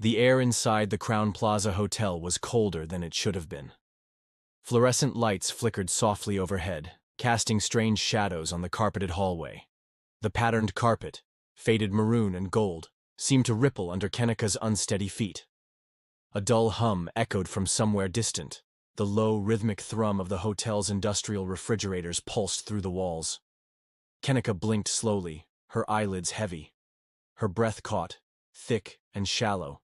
The air inside the Crown Plaza Hotel was colder than it should have been. Fluorescent lights flickered softly overhead, casting strange shadows on the carpeted hallway. The patterned carpet, faded maroon and gold, seemed to ripple under Kenneka's unsteady feet. A dull hum echoed from somewhere distant. The low, rhythmic thrum of the hotel's industrial refrigerators pulsed through the walls. Kenneka blinked slowly, her eyelids heavy. Her breath caught, thick and shallow,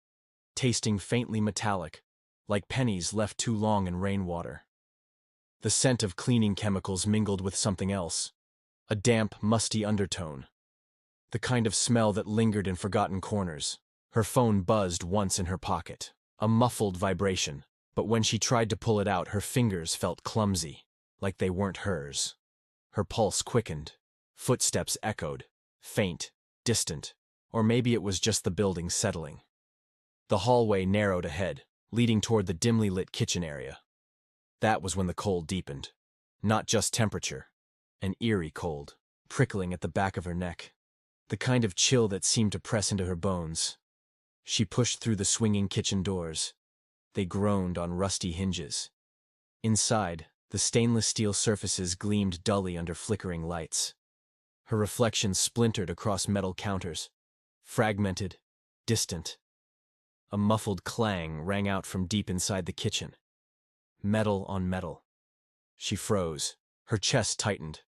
tasting faintly metallic, like pennies left too long in rainwater. The scent of cleaning chemicals mingled with something else, a damp, musty undertone, the kind of smell that lingered in forgotten corners. Her phone buzzed once in her pocket, a muffled vibration, but when she tried to pull it out, her fingers felt clumsy, like they weren't hers. Her pulse quickened, footsteps echoed, faint, distant, or maybe it was just the building settling. The hallway narrowed ahead, leading toward the dimly lit kitchen area. That was when the cold deepened. Not just temperature, an eerie cold, prickling at the back of her neck. The kind of chill that seemed to press into her bones. She pushed through the swinging kitchen doors. They groaned on rusty hinges. Inside, the stainless steel surfaces gleamed dully under flickering lights. Her reflection splintered across metal counters, fragmented, distant. A muffled clang rang out from deep inside the kitchen. Metal on metal. She froze. Her chest tightened.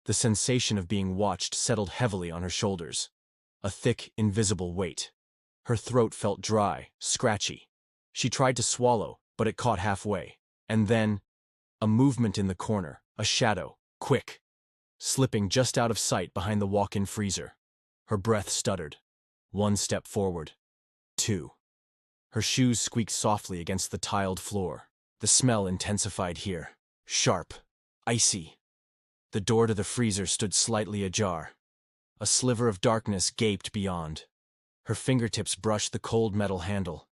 The sensation of being watched settled heavily on her shoulders. A thick, invisible weight. Her throat felt dry, scratchy. She tried to swallow, but it caught halfway. And then, a movement in the corner, a shadow, quick, slipping just out of sight behind the walk-in freezer. Her breath stuttered. 1 step forward. 2. Her shoes squeaked softly against the tiled floor. The smell intensified here. Sharp, icy. The door to the freezer stood slightly ajar. A sliver of darkness gaped beyond. Her fingertips brushed the cold metal handle.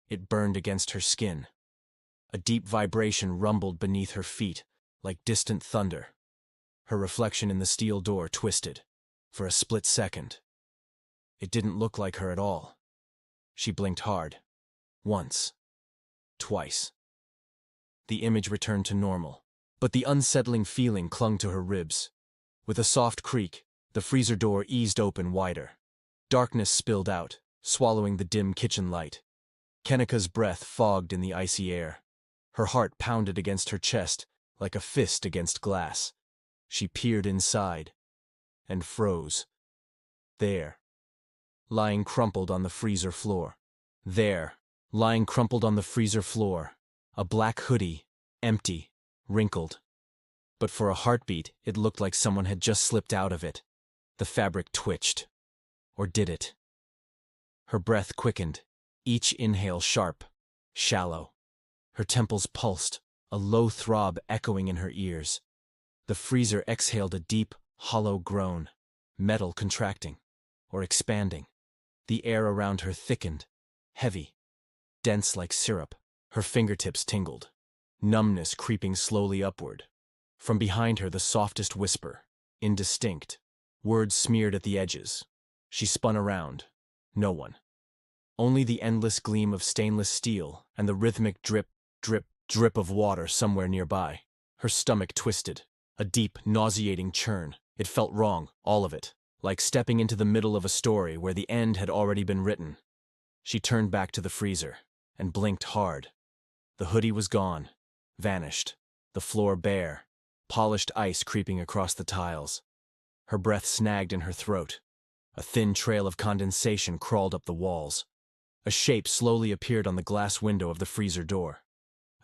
It burned against her skin. A deep vibration rumbled beneath her feet, like distant thunder. Her reflection in the steel door twisted. For a split second. It didn't look like her at all. She blinked hard. Once. Twice. The image returned to normal, but the unsettling feeling clung to her ribs. With a soft creak, the freezer door eased open wider. Darkness spilled out, swallowing the dim kitchen light. Kenneka's breath fogged in the icy air. Her heart pounded against her chest like a fist against glass. She peered inside and froze. There, lying crumpled on the freezer floor. A black hoodie, empty, wrinkled. But for a heartbeat, it looked like someone had just slipped out of it. The fabric twitched. Or did it? Her breath quickened, each inhale sharp, shallow. Her temples pulsed, a low throb echoing in her ears. The freezer exhaled a deep, hollow groan, metal contracting, or expanding. The air around her thickened, heavy, dense like syrup. Her fingertips tingled, numbness creeping slowly upward. From behind her the softest whisper, indistinct, words smeared at the edges. She spun around. No one. Only the endless gleam of stainless steel and the rhythmic drip, drip, drip of water somewhere nearby. Her stomach twisted, a deep, nauseating churn. It felt wrong, all of it, like stepping into the middle of a story where the end had already been written. She turned back to the freezer and blinked hard. The hoodie was gone, vanished, the floor bare, polished ice creeping across the tiles. Her breath snagged in her throat. A thin trail of condensation crawled up the walls. A shape slowly appeared on the glass window of the freezer door.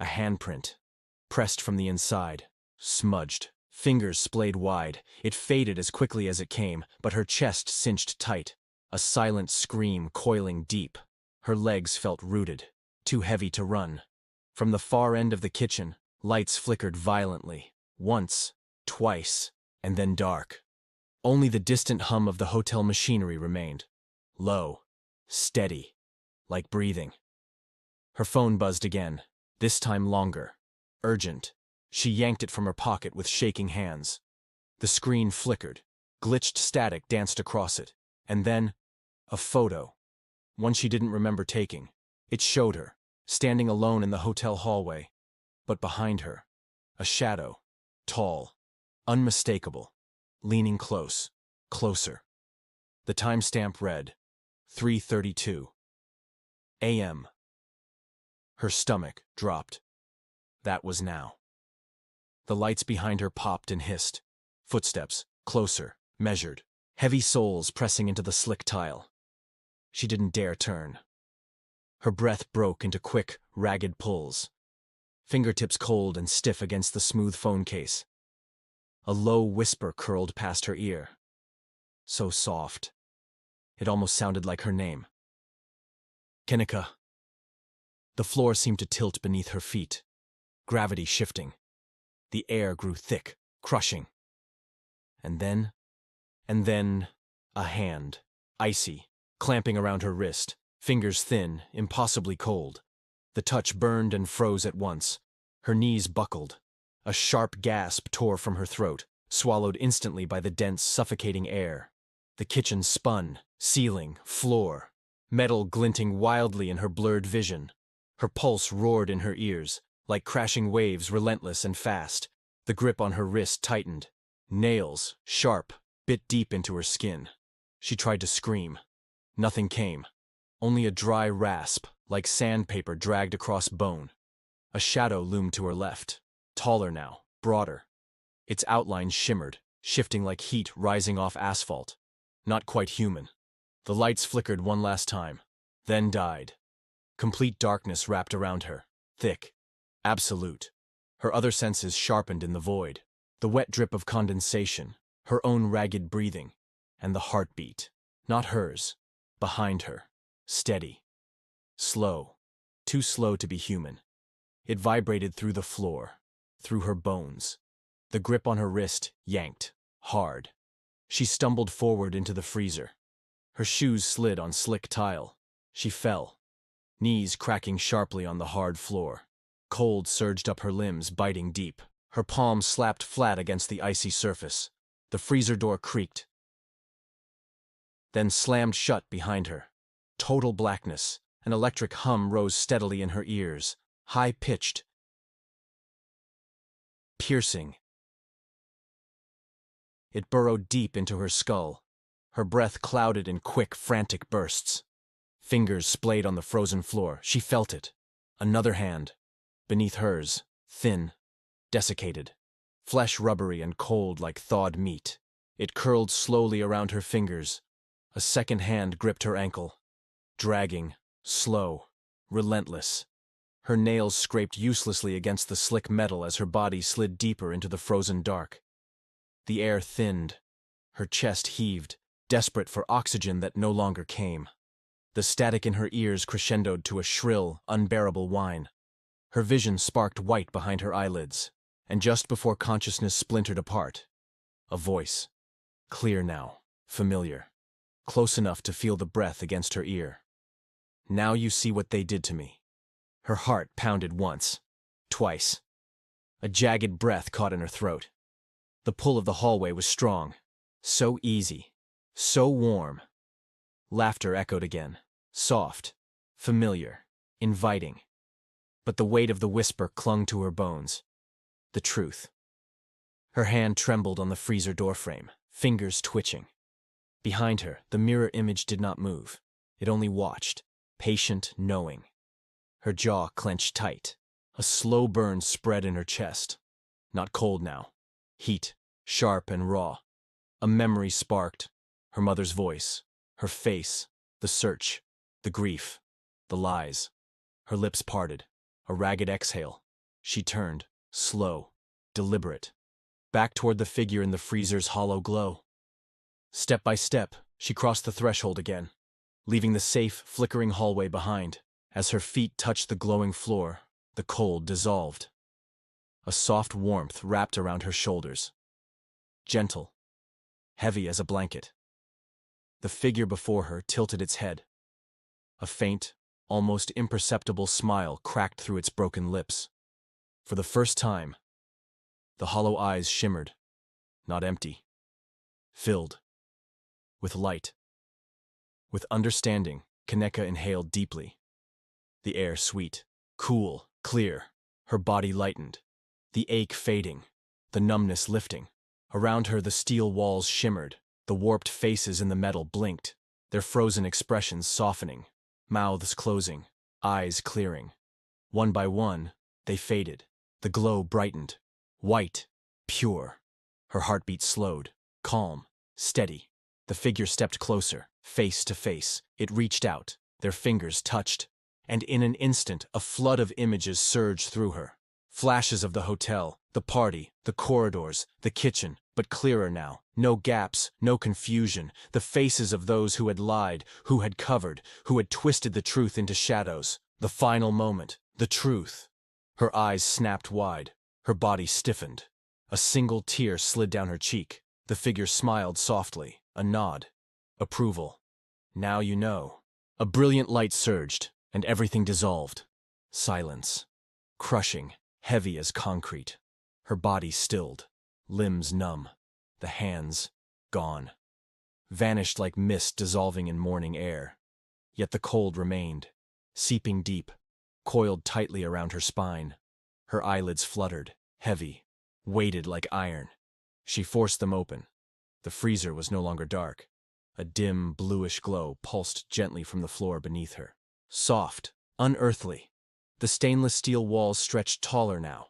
A handprint, pressed from the inside, smudged. Fingers splayed wide. It faded as quickly as it came, but her chest cinched tight. A silent scream coiling deep. Her legs felt rooted, too heavy to run. From the far end of the kitchen, lights flickered violently. Once, twice, and then dark. Only the distant hum of the hotel machinery remained. Low, steady, like breathing. Her phone buzzed again, this time longer. Urgent. She yanked it from her pocket with shaking hands. The screen flickered. Glitched static danced across it. And then, a photo. One she didn't remember taking. It showed her, standing alone in the hotel hallway, but behind her, a shadow, tall, unmistakable, leaning closer. The timestamp read, 3:32 a.m. Her stomach dropped. That was now. The lights behind her popped and hissed. Footsteps, closer, measured, heavy soles pressing into the slick tile. She didn't dare turn. Her breath broke into quick, ragged pulls, fingertips cold and stiff against the smooth phone case. A low whisper curled past her ear. So soft. It almost sounded like her name. Kenneka. The floor seemed to tilt beneath her feet, gravity shifting. The air grew thick, crushing. And then, a hand, icy, clamping around her wrist, fingers thin, impossibly cold. The touch burned and froze at once. Her knees buckled. A sharp gasp tore from her throat, swallowed instantly by the dense, suffocating air. The kitchen spun, ceiling, floor, metal glinting wildly in her blurred vision. Her pulse roared in her ears, like crashing waves, relentless and fast. The grip on her wrist tightened. Nails, sharp, bit deep into her skin. She tried to scream. Nothing came. Only a dry rasp, like sandpaper dragged across bone. A shadow loomed to her left, taller now, broader. Its outline shimmered, shifting like heat rising off asphalt. Not quite human. The lights flickered one last time, then died. Complete darkness wrapped around her, thick, absolute. Her other senses sharpened in the void. The wet drip of condensation, her own ragged breathing, and the heartbeat, not hers, behind her, steady, slow, too slow to be human. It vibrated through the floor, through her bones. The grip on her wrist yanked, hard. She stumbled forward into the freezer. Her shoes slid on slick tile. She fell, knees cracking sharply on the hard floor. Cold surged up her limbs, biting deep. Her palms slapped flat against the icy surface. The freezer door creaked, then slammed shut behind her. Total blackness. An electric hum rose steadily in her ears, high-pitched, piercing. It burrowed deep into her skull. Her breath clouded in quick, frantic bursts. Fingers splayed on the frozen floor. She felt it. Another hand, beneath hers, thin, desiccated, flesh rubbery and cold like thawed meat. It curled slowly around her fingers. A second hand gripped her ankle, dragging, slow, relentless. Her nails scraped uselessly against the slick metal as her body slid deeper into the frozen dark. The air thinned. Her chest heaved, desperate for oxygen that no longer came. The static in her ears crescendoed to a shrill, unbearable whine. Her vision sparked white behind her eyelids, and just before consciousness splintered apart, a voice. Clear now, familiar, close enough to feel the breath against her ear. Now you see what they did to me. Her heart pounded once, twice. A jagged breath caught in her throat. The pull of the hallway was strong, so easy, so warm. Laughter echoed again, soft, familiar, inviting. But the weight of the whisper clung to her bones. The truth. Her hand trembled on the freezer doorframe, fingers twitching. Behind her, the mirror image did not move. It only watched, patient, knowing. Her jaw clenched tight. A slow burn spread in her chest. Not cold now. Heat, sharp and raw. A memory sparked. Her mother's voice, her face, the search, the grief, the lies. Her lips parted. A ragged exhale. She turned, slow, deliberate, back toward the figure in the freezer's hollow glow. Step by step, she crossed the threshold again, leaving the safe, flickering hallway behind. As her feet touched the glowing floor, the cold dissolved. A soft warmth wrapped around her shoulders. Gentle, heavy as a blanket. The figure before her tilted its head. A faint, almost imperceptible smile cracked through its broken lips. For the first time, the hollow eyes shimmered, not empty, filled, with light. With understanding, Kenneka inhaled deeply. The air sweet, cool, clear. Her body lightened. The ache fading, the numbness lifting. Around her the steel walls shimmered, the warped faces in the metal blinked, their frozen expressions softening, mouths closing, eyes clearing. One by one, they faded. The glow brightened. White, pure. Her heartbeat slowed, calm, steady. The figure stepped closer, face to face. It reached out, their fingers touched, and in an instant a flood of images surged through her. Flashes of the hotel, the party, the corridors, the kitchen, but clearer now. No gaps, no confusion. The faces of those who had lied, who had covered, who had twisted the truth into shadows. The final moment, the truth. Her eyes snapped wide, her body stiffened. A single tear slid down her cheek. The figure smiled softly, a nod. Approval. Now you know. A brilliant light surged, and everything dissolved. Silence. Crushing, heavy as concrete. Her body stilled, limbs numb, the hands gone. Vanished like mist dissolving in morning air. Yet the cold remained, seeping deep, coiled tightly around her spine. Her eyelids fluttered, heavy, weighted like iron. She forced them open. The freezer was no longer dark. A dim, bluish glow pulsed gently from the floor beneath her. Soft, unearthly. The stainless steel walls stretched taller now,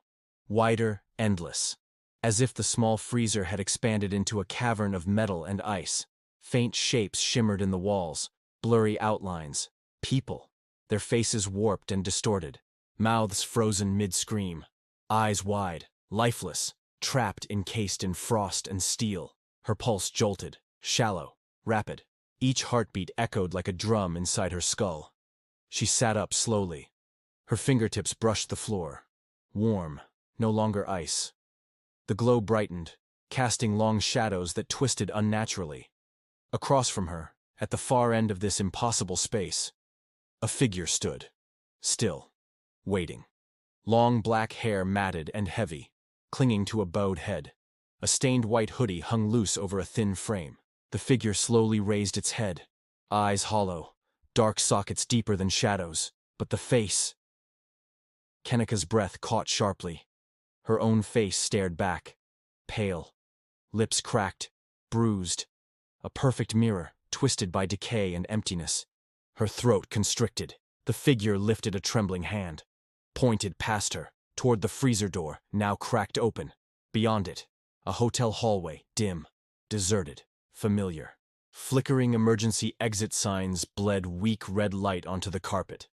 wider, endless, as if the small freezer had expanded into a cavern of metal and ice. Faint shapes shimmered in the walls, blurry outlines. People, their faces warped and distorted, mouths frozen mid-scream, eyes wide, lifeless, trapped encased in frost and steel. Her pulse jolted, shallow, rapid. Each heartbeat echoed like a drum inside her skull. She sat up slowly. Her fingertips brushed the floor. Warm, no longer ice. The glow brightened, casting long shadows that twisted unnaturally. Across from her, at the far end of this impossible space, a figure stood, still, waiting. Long black hair matted and heavy, clinging to a bowed head. A stained white hoodie hung loose over a thin frame. The figure slowly raised its head, eyes hollow, dark sockets deeper than shadows, but the face. Kenneka's breath caught sharply. Her own face stared back, pale, lips cracked, bruised, a perfect mirror, twisted by decay and emptiness. Her throat constricted. The figure lifted a trembling hand, pointed past her, toward the freezer door, now cracked open. Beyond it, a hotel hallway, dim, deserted, familiar. Flickering emergency exit signs bled weak red light onto the carpet.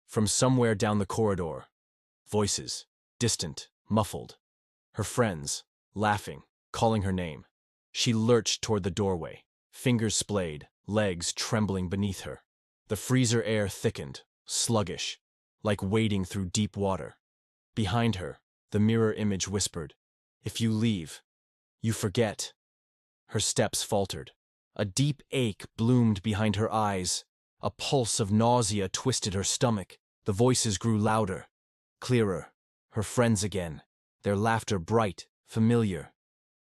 From somewhere down the corridor, voices, distant, muffled. Her friends, laughing, calling her name. She lurched toward the doorway, fingers splayed, legs trembling beneath her. The freezer air thickened, sluggish, like wading through deep water. Behind her, the mirror image whispered, "If you leave, you forget." Her steps faltered. A deep ache bloomed behind her eyes. A pulse of nausea twisted her stomach. The voices grew louder, clearer. Her friends again, their laughter bright, familiar,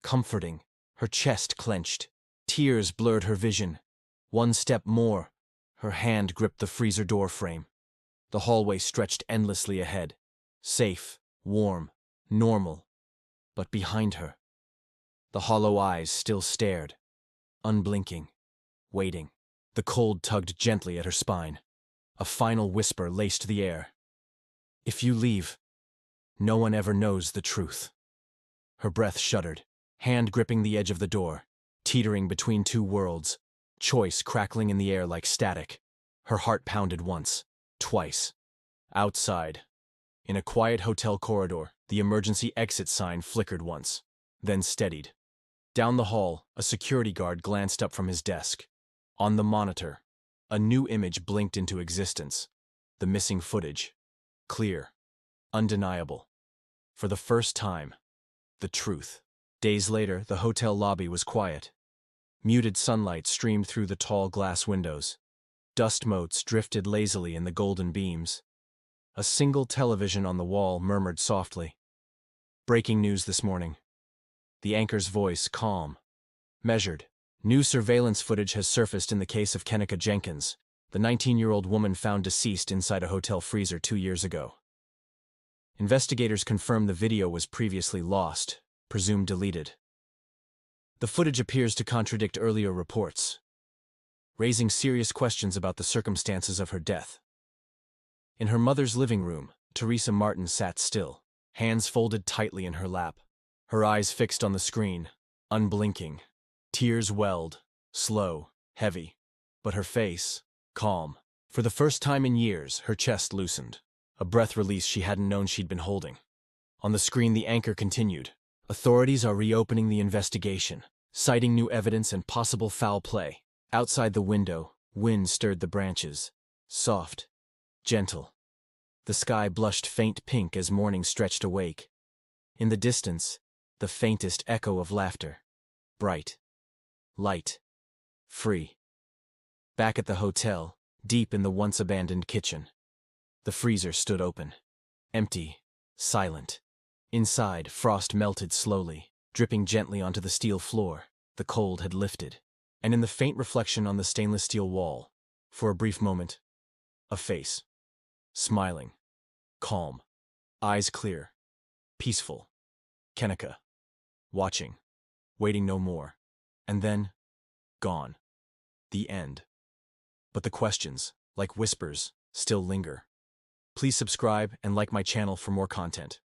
comforting. Her chest clenched. Tears blurred her vision. One step more. Her hand gripped the freezer door frame. The hallway stretched endlessly ahead. Safe, warm, normal. But behind her, the hollow eyes still stared, unblinking, waiting. The cold tugged gently at her spine. A final whisper laced the air. "If you leave, no one ever knows the truth." Her breath shuddered, hand gripping the edge of the door, teetering between two worlds, choice crackling in the air like static. Her heart pounded once, twice. Outside, in a quiet hotel corridor, the emergency exit sign flickered once, then steadied. Down the hall, a security guard glanced up from his desk. On the monitor, a new image blinked into existence. The missing footage. Clear. Undeniable. For the first time, the truth. Days later, the hotel lobby was quiet. Muted sunlight streamed through the tall glass windows. Dust motes drifted lazily in the golden beams. A single television on the wall murmured softly. "Breaking news this morning." The anchor's voice calm, measured. "New surveillance footage has surfaced in the case of Kenneka Jenkins. The 19-year-old woman found deceased inside a hotel freezer 2 years ago. Investigators confirm the video was previously lost, presumed deleted. The footage appears to contradict earlier reports, raising serious questions about the circumstances of her death. In her mother's living room, Teresa Martin sat still, hands folded tightly in her lap, her eyes fixed on the screen, unblinking. Tears welled, slow, heavy, but her face, calm. For the first time in years, her chest loosened, a breath release she hadn't known she'd been holding. On the screen, the anchor continued. Authorities are reopening the investigation, citing new evidence and possible foul play. Outside the window, wind stirred the branches, soft, gentle. The sky blushed faint pink as morning stretched awake. In the distance, the faintest echo of laughter. Bright, light, free. Back at the hotel, deep in the once-abandoned kitchen, the freezer stood open, empty, silent. Inside, frost melted slowly, dripping gently onto the steel floor. The cold had lifted, and in the faint reflection on the stainless steel wall, for a brief moment, a face. Smiling, calm, eyes clear, peaceful. Kenneka. Watching, waiting no more. And then, gone. The end. But the questions, like whispers, still linger. Please subscribe and like my channel for more content.